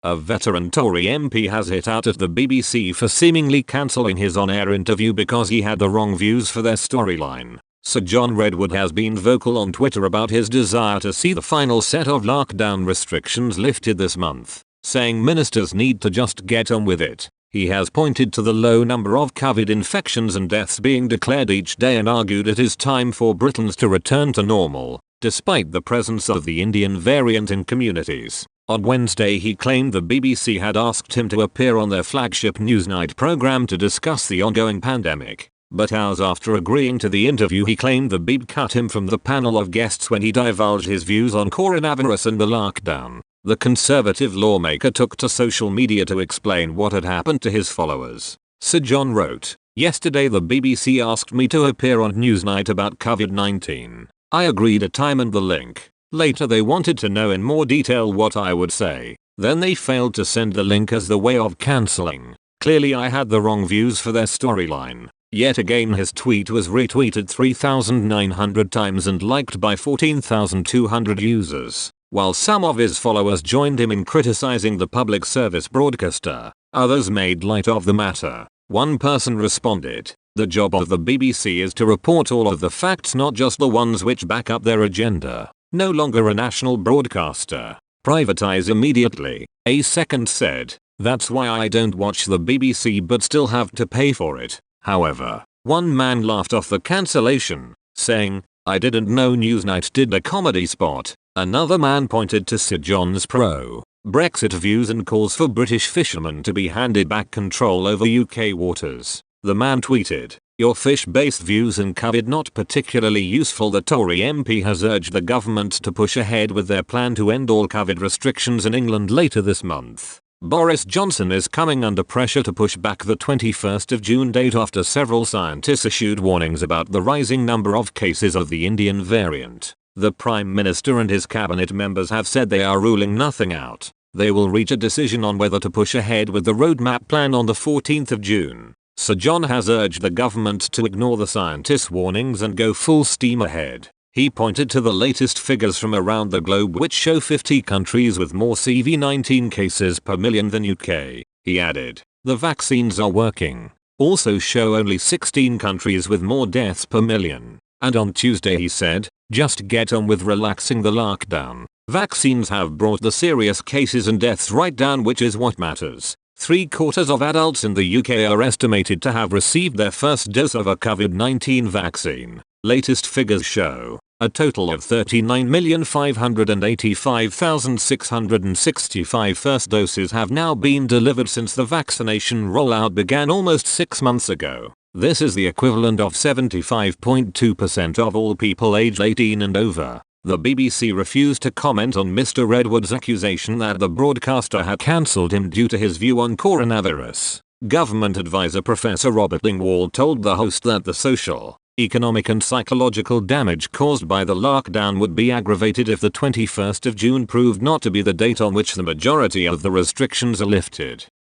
A veteran Tory MP has hit out at the BBC for seemingly cancelling his on-air interview because he had the wrong views for their storyline. Sir John Redwood has been vocal on Twitter about his desire to see the final set of lockdown restrictions lifted this month, saying ministers need to just get on with it. He has pointed to the low number of COVID infections and deaths being declared each day and argued it is time for Britons to return to normal, despite the presence of the Indian variant in communities. On Wednesday he claimed the BBC had asked him to appear on their flagship Newsnight programme to discuss the ongoing pandemic. But hours after agreeing to the interview he claimed the BBC cut him from the panel of guests when he divulged his views on coronavirus and the lockdown. The Conservative lawmaker took to social media to explain what had happened to his followers. Sir John wrote, "Yesterday the BBC asked me to appear on Newsnight about COVID-19. I agreed a time and the link. Later they wanted to know in more detail what I would say. Then they failed to send the link as the way of cancelling. Clearly I had the wrong views for their storyline." Yet again his tweet was retweeted 3,900 times and liked by 14,200 users. While some of his followers joined him in criticizing the public service broadcaster, others made light of the matter. One person responded, "The job of the BBC is to report all of the facts, not just the ones which back up their agenda. No longer a national broadcaster. Privatize immediately." A second said, "That's why I don't watch the BBC but still have to pay for it." However, one man laughed off the cancellation, saying, "I didn't know Newsnight did a comedy spot." Another man pointed to Sir John's pro-Brexit views and calls for British fishermen to be handed back control over UK waters. The man tweeted, "Your fish-based views and COVID not particularly useful." The Tory MP has urged the government to push ahead with their plan to end all COVID restrictions in England later this month. Boris Johnson is coming under pressure to push back the 21st of June date after several scientists issued warnings about the rising number of cases of the Indian variant. The Prime Minister and his cabinet members have said they are ruling nothing out. They will reach a decision on whether to push ahead with the roadmap plan on the 14th of June. Sir John has urged the government to ignore the scientists' warnings and go full steam ahead. He pointed to the latest figures from around the globe which show 50 countries with more CV-19 cases per million than UK. He added, "The vaccines are working. Also show only 16 countries with more deaths per million." And on Tuesday he said, "Just get on with relaxing the lockdown. Vaccines have brought the serious cases and deaths right down, which is what matters." 3/4 of adults in the UK are estimated to have received their first dose of a COVID-19 vaccine. Latest figures show a total of 39,585,665 first doses have now been delivered since the vaccination rollout began almost 6 months ago. This is the equivalent of 75.2% of all people aged 18 and over. The BBC refused to comment on Mr. Redwood's accusation that the broadcaster had cancelled him due to his view on coronavirus. Government advisor Professor Robert Dingwall told the host that the social, economic and psychological damage caused by the lockdown would be aggravated if the 21st of June proved not to be the date on which the majority of the restrictions are lifted.